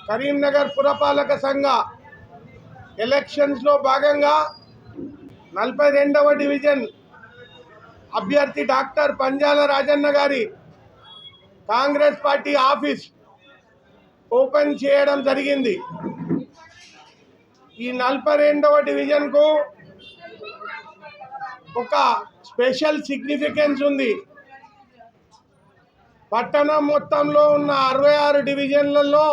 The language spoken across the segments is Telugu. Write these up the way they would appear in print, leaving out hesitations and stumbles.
కరీంనగర్ పురపాలక సంఘ ఎలక్షన్స్లో భాగంగా 42వ డివిజన్ అభ్యర్థి డాక్టర్ పంజాల రాజన్న గారి కాంగ్రెస్ పార్టీ ఆఫీస్ ఓపెన్ చేయడం జరిగింది. ఈ 42వ డివిజన్కు ఒక స్పెషల్ సిగ్నిఫికెన్స్ ఉంది. పట్టణం మొత్తంలో ఉన్న 66 డివిజన్లలో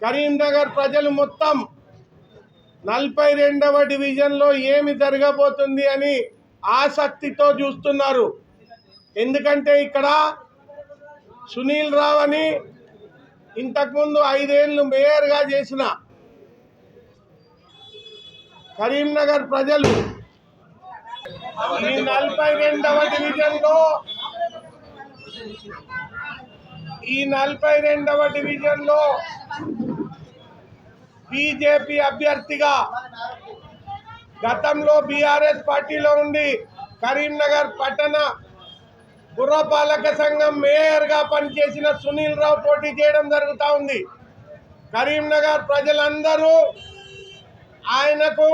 కరీంనగర్ ప్రజలు మొత్తం 42వ డివిజన్లో ఏమి జరగబోతుంది అని ఆసక్తితో చూస్తున్నారు. ఎందుకంటే ఇక్కడ సునీల్ రావు అని ఇంతకుముందు 5 ఏళ్ళు మేయర్గా చేసిన కరీంనగర్ ప్రజలు ఈ 42వ డివిజన్లో బీజేపీ అభ్యర్థిగా గతంలో బీఆర్ఎస్ పార్టీలో ఉండి కరీంనగర్ పట్టణ పురపాలక సంఘం మేయర్గా పనిచేసిన సునీల్ రావు పోటీ చేయడం జరుగుతూ ఉంది. కరీంనగర్ ప్రజలందరూ ఆయనకు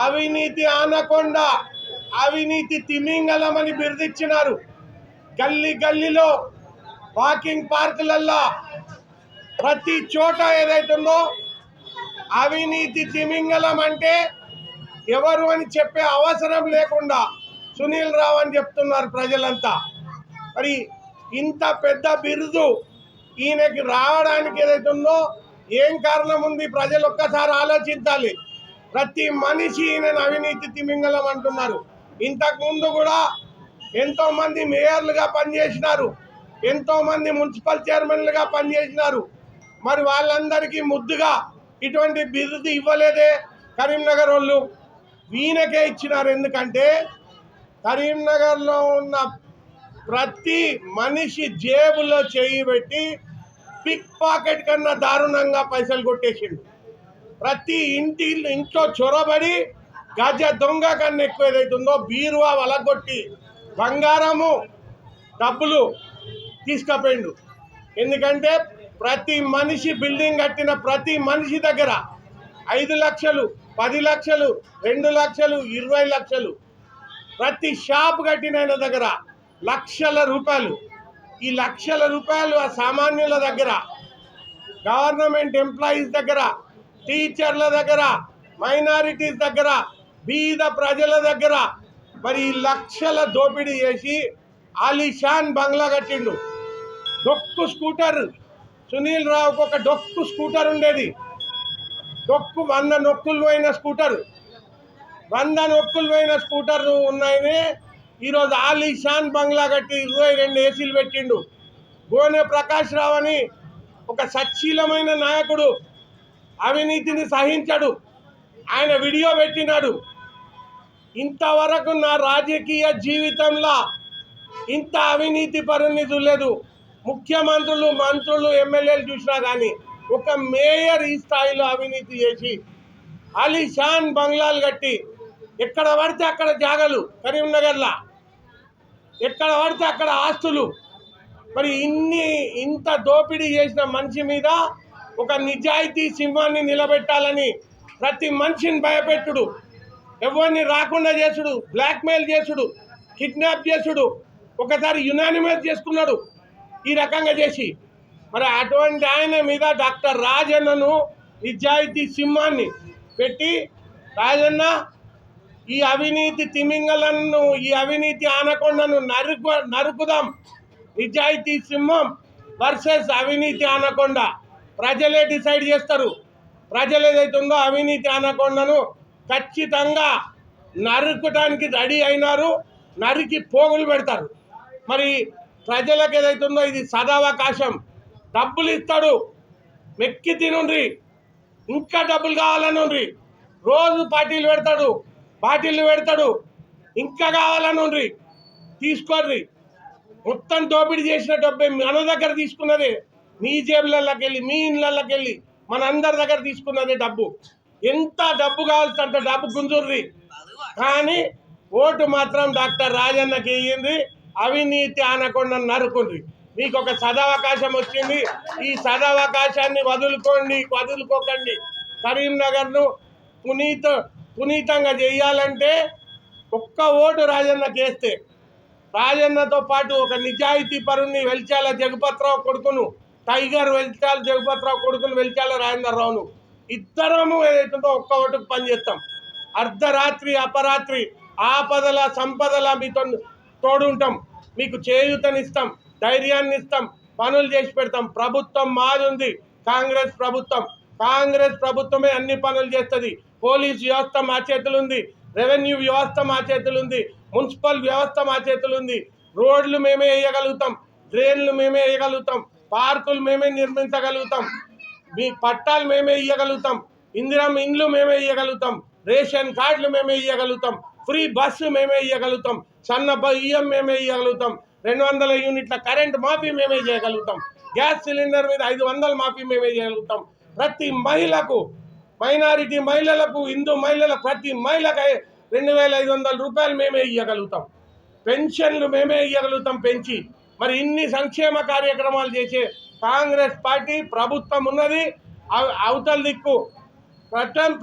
అవినీతి ఆనకొండ, అవినీతి తిమింగలం అని బిరుదిచ్చినారు. గల్లీ గల్లీలో, వాకింగ్ పార్కులల్లో, ప్రతి చోట ఏదైతుందో అవినీతి తిమింగలం అంటే ఎవరు అని చెప్పే అవసరం లేకుండా సునీల్ రావు అని చెప్తున్నారు ప్రజలంతా. మరి ఇంత పెద్ద బిరుదు ఈయనకి రావడానికి ఏదైతుందో ఏం కారణం ఉంది? ప్రజలు ఒక్కసారి ఆలోచించాలి. ప్రతి మనిషి ఈయనను అవినీతి తిమింగలం అంటున్నారు. ఇంతకుముందు కూడా ఎంతోమంది మేయర్లుగా పనిచేసినారు, ఎంతోమంది మున్సిపల్ చైర్మన్లుగా పనిచేసినారు. మరి వాళ్ళందరికీ ముద్దుగా ఇటువంటి బిరుదు ఇవ్వలేదే కరీంనగర్ వాళ్ళు, ఈయనకే ఇచ్చినారు. ఎందుకంటే కరీంనగర్లో ఉన్న ప్రతి మనిషి జేబులో చేయి పెట్టి పిక్ పాకెట్ కన్నా దారుణంగా పైసలు కొట్టేసిండు. ప్రతి ఇంట్లో చొరబడి గజ దొంగ కన్నా ఎక్కువ ఏదైతుందో బీరువా వలగొట్టి బంగారము డబ్బులు తీసుకుపోయిండు. ఎందుకంటే ప్రతి మనిషి బిల్డింగ్ కట్టిన ప్రతి మనిషి దగ్గర 5 లక్షలు, 10 లక్షలు, 2 లక్షలు, 20 లక్షలు, ప్రతి షాప్ కట్టిన దగ్గర లక్షల రూపాయలు. ఈ లక్షల రూపాయలు ఆ సామాన్యుల దగ్గర, గవర్నమెంట్ ఎంప్లాయీస్ దగ్గర, టీచర్ల దగ్గర, మైనారిటీస్ దగ్గర, బీద ప్రజల దగ్గర మరి లక్షల దోపిడీ చేసి ఆలిషాన్ బంగ్లా కట్టిండు. డొక్కు స్కూటర్, సునీల్ రావుకు ఒక డొక్కు స్కూటర్ ఉండేది. 100 నొక్కులు పోయిన స్కూటర్, 100 నొక్కులు పోయిన స్కూటర్ ఉన్నాయని ఈరోజు ఆలిషాన్ బంగ్లా కట్టి 22 ఏసీలు పెట్టిండు. గోనె ప్రకాష్ రావు అని ఒక సచ్చీలమైన నాయకుడు, అవినీతిని సహించడు, ఆయన వీడియో పెట్టినాడు. ఇంతవరకు నా రాజకీయ జీవితంలో ఇంత అవినీతి పరుని చూడలేదు. ముఖ్యమంత్రులు, మంత్రులు, ఎమ్మెల్యేలు చూసినా కానీ ఒక మేయర్ ఈ స్థాయిలో అవినీతి చేసి ఆలిషాన్ బంగ్లాలు కట్టి ఎక్కడ పడితే అక్కడ జాగలు, కరీంనగర్లో ఎక్కడ పడితే అక్కడ ఆస్తులు. మరి ఇంత దోపిడీ చేసిన మనిషి మీద ఒక నిజాయితీ సింహాన్ని నిలబెట్టాలని ప్రతి మనిషిని భయపెట్టుడు, ఎవరిని రాకుండా చేసుడు, బ్లాక్మెయిల్ చేసుడు, కిడ్నాప్ చేసుడు, ఒకసారి యునానిమస్ చేసుకున్నాడు ఈ రకంగా చేసి. మరి అటువంటి ఆయన మీద డాక్టర్ రాజన్నను నిజాయితీ సింహాన్ని పెట్టి, రాజన్న ఈ అవినీతి తిమింగలను, ఈ అవినీతి ఆనకొండను నరుకుదాం, నిజాయితీ సింహం వర్సెస్ అవినీతి ఆనకొండ. ప్రజలే డిసైడ్ చేస్తారు. ప్రజలు ఏదైతుందో అవినీతి ఆనకొండను ఖచ్చితంగా నరుకటానికి రెడీ అయినారు, నరికి పోగులు పెడతారు. మరి ప్రజలకు ఏదైతుందో ఇది సదావకాశం. డబ్బులు ఇస్తాడు, మెక్కి తినుండ్రి, ఇంకా డబ్బులు కావాలనుండ్రి, రోజు పార్టీలు పెడతాడు, ఇంకా కావాలనుండ్రి, తీసుకోర్రి. మొత్తం దోపిడీ చేసిన డబ్బే మన దగ్గర తీసుకున్నదే, మీ జేబులలోకి వెళ్ళి, మీ ఇళ్ళకి వెళ్ళి మనందరి దగ్గర తీసుకున్నదే డబ్బు. ఎంత డబ్బు కావాల్సి అంత డబ్బు గుంజుర్రి, కానీ ఓటు మాత్రం డాక్టర్ రాజన్నకి ఇయ్యండి, అవినీతి ఆనకొండ నరుకుండ్రి. మీకు ఒక సదవకాశం వచ్చింది. ఈ సదవకాశాన్ని వదులుకోకండి. కరీంనగర్ను పునీతంగా చేయాలంటే ఒక్క ఓటు రాజన్నకి వేస్తే, రాజన్నతో పాటు ఒక నిజాయితీ పరుణ్ణి వెల్చాల జగపతిరావు కొడుకును, టైగర్ వెల్చాల జగపతిరావు కొడుకును వెల్చాల రాజేంద్రరావును ఇద్దరము ఏదైతుందో ఒక్క ఓటుకు పనిచేస్తాం. అర్ధరాత్రి అపరాత్రి ఆపదల సంపదల మీతో తోడుంటాం, మీకు చేయూతనిస్తాం, ధైర్యాన్ని ఇస్తాం, పనులు చేసి పెడతాం. ప్రభుత్వం మాది ఉంది, కాంగ్రెస్ ప్రభుత్వమే అన్ని పనులు చేస్తుంది. పోలీస్ వ్యవస్థ మా చేతులుంది, రెవెన్యూ వ్యవస్థ మా చేతులుంది, మున్సిపల్ వ్యవస్థ మా చేతులుంది. రోడ్లు మేమే వేయగలుగుతాం, డ్రైన్లు మేమే వేయగలుగుతాం, పార్కులు మేమే నిర్మించగలుగుతాం, మీ పట్టాలు మేమే ఇవ్వగలుగుతాం, ఇందిరమ్మ ఇండ్లు మేమే ఇవ్వగలుగుతాం, రేషన్ కార్డులు మేమే ఇవ్వగలుగుతాం, ఫ్రీ బస్సు మేమే ఇవ్వగలుగుతాం, సన్న బియ్యం మేమే ఇవ్వగలుగుతాం, 200 యూనిట్ల కరెంట్ మాఫీ మేమే చేయగలుగుతాం, గ్యాస్ సిలిండర్ మీద 500 మాఫీ మేమే చేయగలుగుతాం. ప్రతి మహిళకు, మైనారిటీ మహిళలకు, హిందూ మహిళలకు ప్రతి మహిళకు 2500 రూపాయలు మేమే ఇవ్వగలుగుతాం. పెన్షన్లు మేమే ఇవ్వగలుగుతాం పెంచి. మరి ఇన్ని సంక్షేమ కార్యక్రమాలు చేసే కాంగ్రెస్ పార్టీ ప్రభుత్వం ఉన్నది. అవతల దిక్కు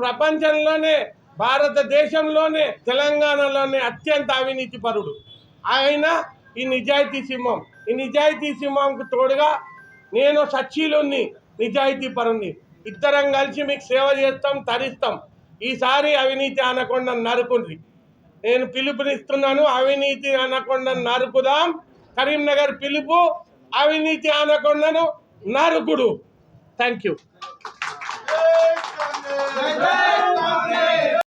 ప్రపంచంలోనే, భారతదేశంలోనే, తెలంగాణలోనే అత్యంత అవినీతి పరుడు ఆయన. ఈ నిజాయితీ సింహంకు తోడుగా నేను సచ్చీలుని, నిజాయితీ పరుణ్ణి, ఇద్దరం కలిసి మీకు సేవ చేస్తాం, తరిస్తాం. ఈసారి అవినీతి అనకొండ నరుకుండ్రి. నేను పిలుపునిస్తున్నాను, అవినీతి అనకొండ నరుకుదాం. కరీంనగర్ పిలుపు, అవినీతి అనకొండను నరుకుడు. Thank you.